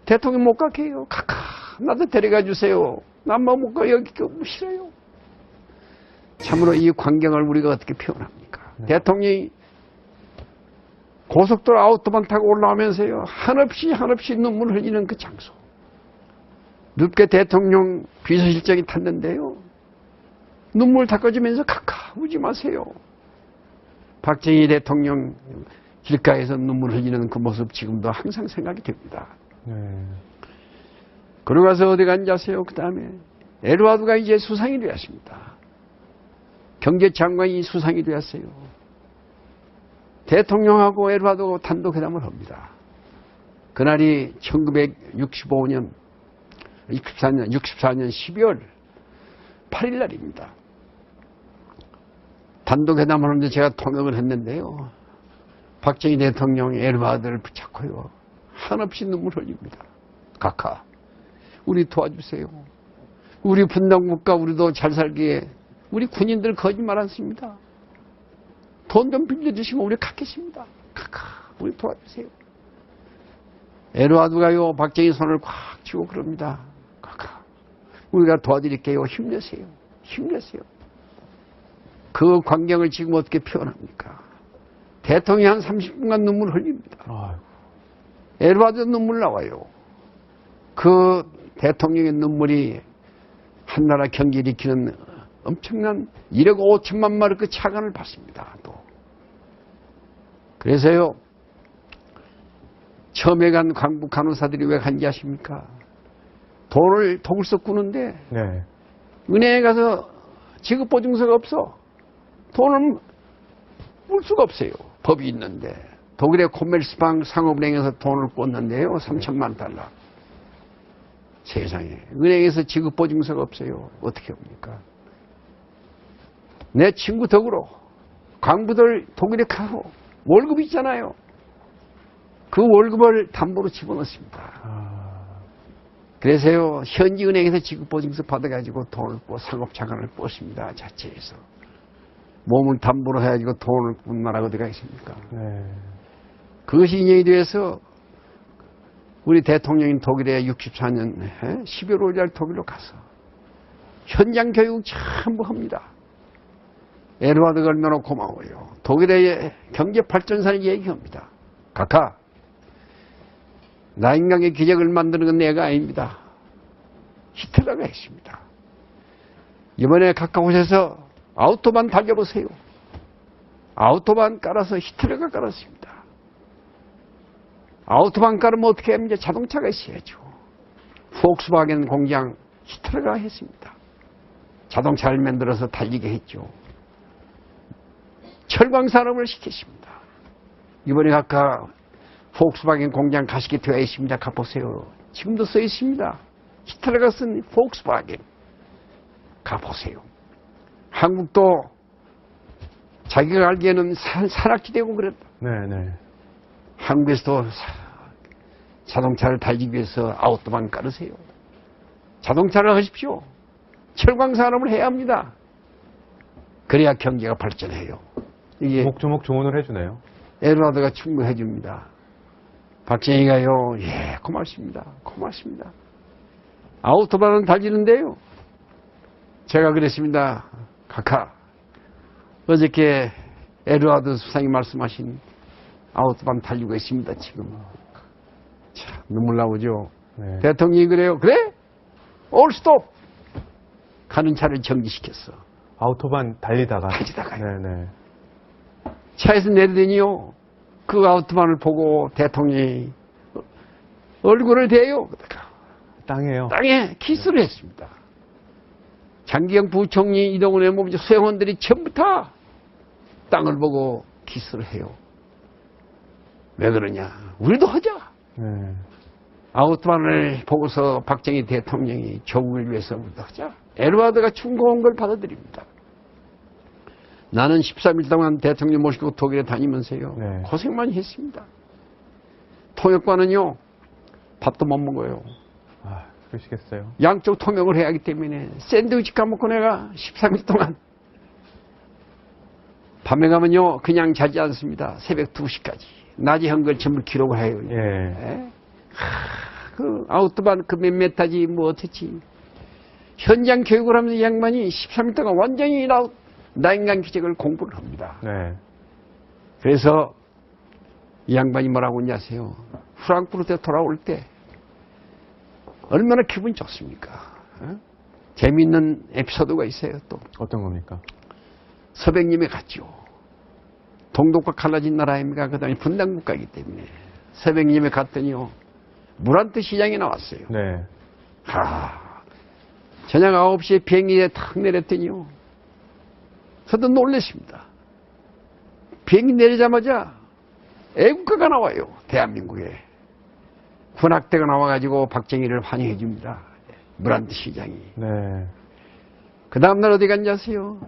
대통령 못 가게 해요. 카카, 나도 데려가 주세요. 나만 못 가, 여기 싫어요. 참으로 이 광경을 우리가 어떻게 표현합니까? 네. 대통령이 고속도로 아우토반 타고 올라오면서요, 한없이 눈물 흘리는 그 장소. 눕게 대통령 비서실장이 탔는데요, 눈물 닦아주면서 카카 우지 마세요. 박정희 대통령 길가에서 눈물 흘리는 그 모습 지금도 항상 생각이 됩니다. 네. 그러고 가서 어디 앉아세요. 그 다음에 에드와드가 이제 수상이 되었습니다. 경제장관이 수상이 되었어요. 대통령하고 에드와드가 단독 회담을 합니다. 그날이 1964년 12월 8일 날입니다. 단독 회담을 하는데 제가 통역을 했는데요. 박정희 대통령이 에드와드를 붙잡고요. 한없이 눈물 흘립니다. 카카, 우리 도와주세요. 우리 분단국가 우리도 잘 살기에 우리 군인들 거짓말 않습니다. 돈 좀 빌려주시면 우리 갖겠습니다. 카카, 우리 도와주세요. 에드와드가요, 박정희 손을 꽉 쥐고 그럽니다. 카카, 우리가 도와드릴게요. 힘내세요. 힘내세요. 그 광경을 지금 어떻게 표현합니까? 대통령이 한 30분간 눈물 흘립니다. 아이고. 에드와드 눈물 나와요. 그 대통령의 눈물이 한나라 경기를 일으키는 엄청난 1억 5천만 마르크 차관을 받습니다. 또. 그래서요, 처음에 간 광부 간호사들이 왜 간지 아십니까? 돈을 도굴석 꾸는데 네. 은행에 가서 지급보증서가 없어. 돈을 물 수가 없어요. 법이 있는데. 독일의 코메르스방 상업은행에서 돈을 꽂는데요. 3천만 달러. 세상에. 은행에서 지급보증서가 없어요. 어떻게 합니까? 내 친구 덕으로 광부들 독일에 가고 월급 있잖아요. 그 월급을 담보로 집어넣습니다. 그래서요, 현지 은행에서 지급보증서 받아가지고 돈을 상업자산을 꽂습니다. 자체에서. 몸을 담보로 해가지고 돈을 꾼 나라가 어디가 있습니까? 네. 그것이 인연이 돼서 우리 대통령인 독일에 64년 12월 5일 독일로 가서 현장 교육 전부 합니다. 에드와드가 얼마나 고마워요. 독일의 경제 발전사를 얘기합니다. 각하, 나인강의 기적을 만드는 건 내가 아닙니다. 히틀러가 했습니다. 이번에 각하 오셔서 아우토반 달려보세요. 아우토반 깔아서 히틀러가 깔았습니다. 아우토반 깔으면 어떻게 합니까? 자동차가 있어야죠. 폭스바겐 공장 히틀러가 했습니다. 자동차를 만들어서 달리게 했죠. 철광산업을 시켰습니다. 이번에 각하 폭스바겐 공장 가시게 되어 있습니다. 가보세요. 지금도 써 있습니다. 히틀러가 쓴 폭스바겐. 가보세요. 한국도 자기가 알기에는 산악지대고 그랬다. 네네. 한국에서도 자동차를 달리기 위해서 아우토반 깔으세요. 자동차를 하십시오. 철광산업을 해야 합니다. 그래야 경제가 발전해요. 이게 조목조목 조언을 해주네요. 에드와드가 충고해 줍니다. 박정희가요, 예, 고맙습니다. 고맙습니다. 아우토반은 달리는데요. 제가 그랬습니다. 각하, 어저께 에드와드 수상이 말씀하신 아우토반 달리고 있습니다, 지금. 참, 눈물 나오죠. 네. 대통령이 그래요. 그래? 올 스톱! 가는 차를 정지시켰어. 아우토반 달리다가. 네네. 차에서 내리더니요, 그 아우토반을 보고 대통령이 얼굴을 대요. 땅에요. 땅에 키스를 했습니다. 장기영 부총리, 이동훈 외무부 수행원들이 전부 다 땅을 보고 키스를 해요. 왜 그러냐? 우리도 하자. 네. 아우토반을 보고서 박정희 대통령이 조국을 위해서 우리도 하자. 에드와드가 충고한 걸 받아들입니다. 나는 13일 동안 대통령 모시고 독일에 다니면서요. 네. 고생 많이 했습니다. 통역관은요. 밥도 못 먹어요. 아, 그러시겠어요. 양쪽 통역을 해야 하기 때문에 샌드위치 까먹고 내가 13일 동안 밤에 가면요. 그냥 자지 않습니다. 새벽 2시까지. 낮에 한 걸 전부 기록을 해요. 예. 예? 그 아우토반 그 몇 메타지 뭐 어떻지. 현장 교육을 하면서 이 양반이 13일 동안 완전히 나인강 기적을 공부를 합니다. 네. 그래서 이 양반이 뭐라고 했냐세요. 프랑크푸르트에 돌아올 때 얼마나 기분이 좋습니까? 어? 재미있는 에피소드가 있어요. 또 어떤 겁니까? 서백님이 갔죠. 동독과 갈라진 나라 아닙니까? 그 다음에 분단국가이기 때문에 서백님이 갔더니요. 무란트 시장에 나왔어요. 네. 저녁 9시에 비행기에 탁 내렸더니요. 저도 놀랐습니다. 비행기 내리자마자 애국가가 나와요. 대한민국에. 군악대가 나와가지고 박정희를 환영해 줍니다. 무란트 시장이. 네. 그 다음날 어디 갔냐 아세요?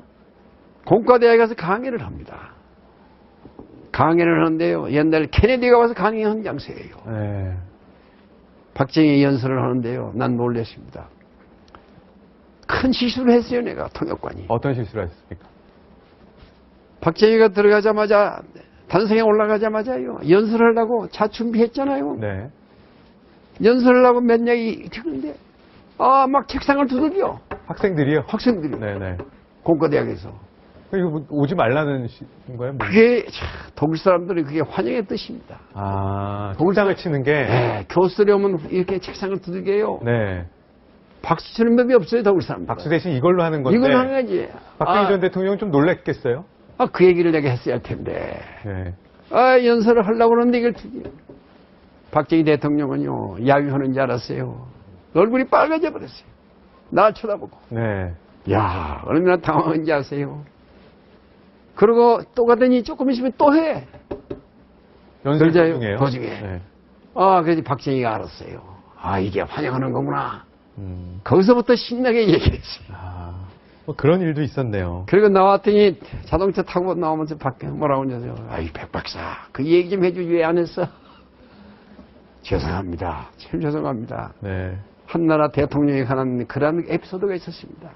공과대학에 가서 강의를 합니다. 강의를 하는데요. 옛날 케네디가 와서 강의한 장소예요. 네. 박정희 연설을 하는데요. 난 놀랐습니다. 큰 실수를 했어요. 내가 통역관이. 어떤 실수를 하셨습니까? 박정희가 들어가자마자 단성에 올라가자마자요. 연설을 하고 차 준비했잖아요. 네. 연설을 하고 몇 명이 듣는데 막 책상을 두들겨. 학생들이요? 학생들이. 네네. 공과대학에서. 이거 뭐 오지 말라는 거예요? 뭐. 그게 독일 사람들이 그게 환영의 뜻입니다. 동장을 치는 게. 네, 교수들이 오면 이렇게 책상을 두들겨요. 네. 박수 치는 법이 없어요, 독일 사람들. 박수 대신 이걸로 하는 건데. 이걸 하는 거지. 박정희 전 대통령은 좀 놀랐겠어요? 그 얘기를 내가 했어야 할 텐데. 네. 연설을 하려고 그러는데 이걸 박정희 대통령은요, 야유하는 줄 알았어요. 얼굴이 빨개져 버렸어요. 날 쳐다보고. 네. 야, 얼마나 당황한지 아세요? 그러고 또 가더니 조금 있으면 또 해. 연설 그러자요, 도중에요? 도중에. 네. 그래서 박정희가 알았어요. 이게 환영하는 거구나. 음. 거기서부터 신나게 얘기를 했어요. 뭐 그런 일도 있었네요. 그리고 나왔더니 자동차 타고 나오면서 밖에 뭐라고 하냐고요. 백 박사, 그 얘기 좀 해주지 왜 안 했어? 죄송합니다. 참 죄송합니다. 네. 한나라 대통령에 관한 그런 에피소드가 있었습니다.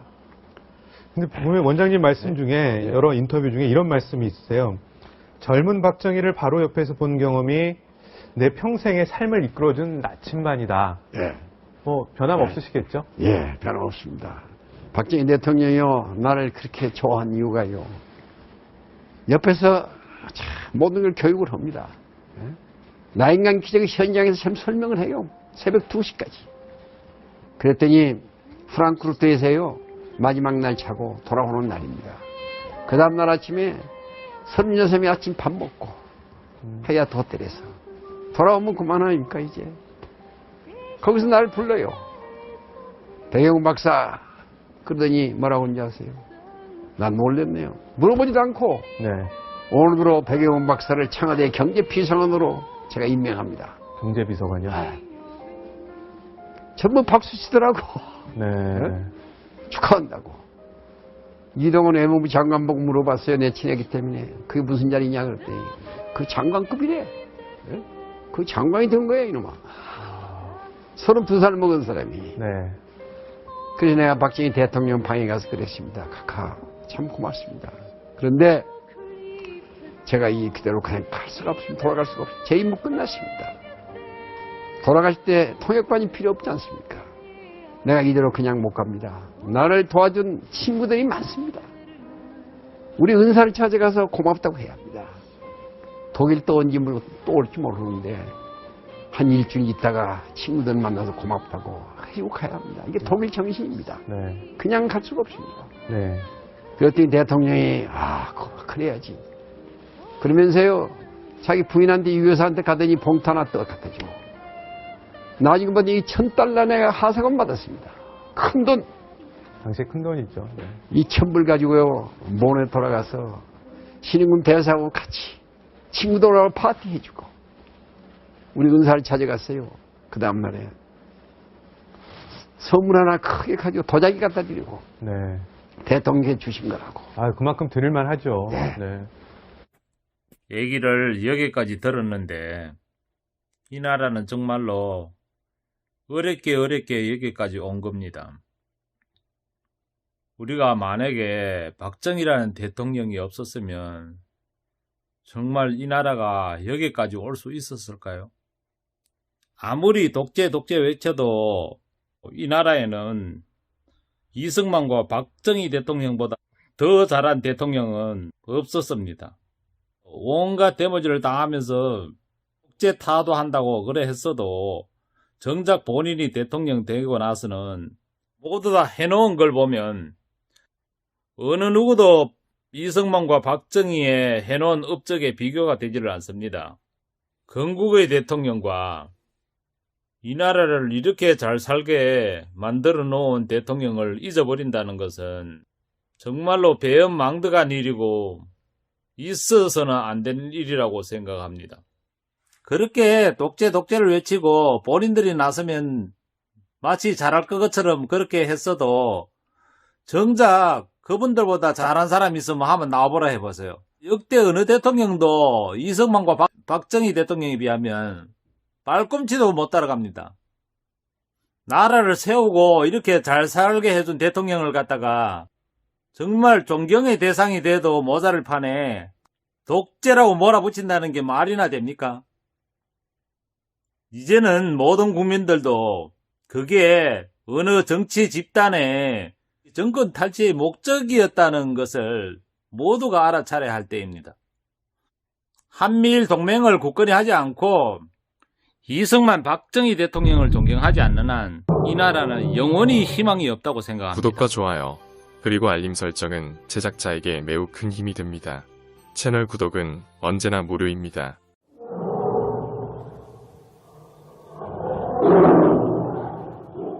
근데 보면 원장님 말씀 중에 여러 인터뷰 중에 이런 말씀이 있으세요. 젊은 박정희를 바로 옆에서 본 경험이 내 평생의 삶을 이끌어준 나침반이다. 예. 뭐 변함없으시겠죠? 예, 변함없습니다. 박정희 대통령이요, 나를 그렇게 좋아한 이유가요, 옆에서 참 모든 걸 교육을 합니다. 예? 나인강 기적 현장에서 참 설명을 해요. 새벽 2시까지. 그랬더니 프랑크푸르트에서요, 마지막 날 자고 돌아오는 날입니다. 그 다음날 아침에 36이 아침 밥 먹고 하얏트 호텔에서 돌아오면 그만하니까 이제 거기서 나를 불러요. 백영훈 박사. 그러더니 뭐라고 하는지 아세요? 난 놀랬네요. 물어보지도 않고 네. 오늘부로 백영훈 박사를 청와대 경제비서관으로 제가 임명합니다. 경제비서관이요? 전부 박수 치더라고. 네. 축하한다고. 이동원 외무부 장관 보고 물어봤어요. 내 친하기 때문에. 그게 무슨 자리냐 그랬더니 그 장관급이래. 예? 그 장관이 된 거야 이놈아. 32살 먹은 사람이. 네. 그래서 내가 박정희 대통령 방에 가서 그랬습니다. 카카 참 고맙습니다. 그런데 제가 이 그대로 그냥 갈 수가 없습니다. 돌아갈 수가 없습니다. 제 임무 끝났습니다. 돌아가실 때 통역관이 필요 없지 않습니까? 내가 이대로 그냥 못 갑니다. 나를 도와준 친구들이 많습니다. 우리 은사를 찾아가서 고맙다고 해야 합니다. 독일 또 언제 또 올지 모르는데 한 일주일 있다가 친구들 만나서 고맙다고 해주고 가야 합니다. 이게 독일 정신입니다. 네. 그냥 갈 수가 없습니다. 네. 그랬더니 대통령이 그래야지. 그러면서요 자기 부인한테 유 여사한테 가더니 봉투 하나 떠 갖다 주고 나중에 보니 $1,000 내가 하사금 받았습니다. 큰 돈. 당시에 큰 돈이죠. 네. 2,000불 가지고요 몬에 돌아가서 신임군 대사하고 같이 친구들하고 파티 해주고 우리 은사를 찾아갔어요. 그 다음날에 선물 하나 크게 가지고 도자기 갖다 드리고 네. 대통령께 주신 거라고. 그만큼 드릴만 하죠. 네. 네. 얘기를 여기까지 들었는데 이 나라는 정말로 어렵게 여기까지 온 겁니다. 우리가 만약에 박정희라는 대통령이 없었으면 정말 이 나라가 여기까지 올 수 있었을까요? 아무리 독재 외쳐도 이 나라에는 이승만과 박정희 대통령보다 더 잘한 대통령은 없었습니다. 온갖 데모지를 당하면서 독재 타도한다고 그래 했어도 정작 본인이 대통령 되고 나서는 모두 다 해놓은 걸 보면 어느 누구도 이승만과 박정희의 해놓은 업적에 비교가 되지를 않습니다. 건국의 대통령과 이 나라를 이렇게 잘 살게 만들어 놓은 대통령을 잊어버린다는 것은 정말로 배은망덕한 일이고 있어서는 안 되는 일이라고 생각합니다. 그렇게 독재를 외치고 본인들이 나서면 마치 잘할 것처럼 그렇게 했어도 정작 그분들보다 잘한 사람이 있으면 한번 나와보라 해보세요. 역대 어느 대통령도 이승만과 박정희 대통령에 비하면 발꿈치도 못 따라갑니다. 나라를 세우고 이렇게 잘 살게 해준 대통령을 갖다가 정말 존경의 대상이 돼도 모자를 판에 독재라고 몰아붙인다는 게 말이나 됩니까? 이제는 모든 국민들도 그게 어느 정치 집단의 정권 탈취의 목적이었다는 것을 모두가 알아차려야 할 때입니다. 한미일 동맹을 굳건히 하지 않고 이승만, 박정희 대통령을 존경하지 않는 한 이 나라는 영원히 희망이 없다고 생각합니다. 구독과 좋아요, 그리고 알림 설정은 제작자에게 매우 큰 힘이 됩니다. 채널 구독은 언제나 무료입니다.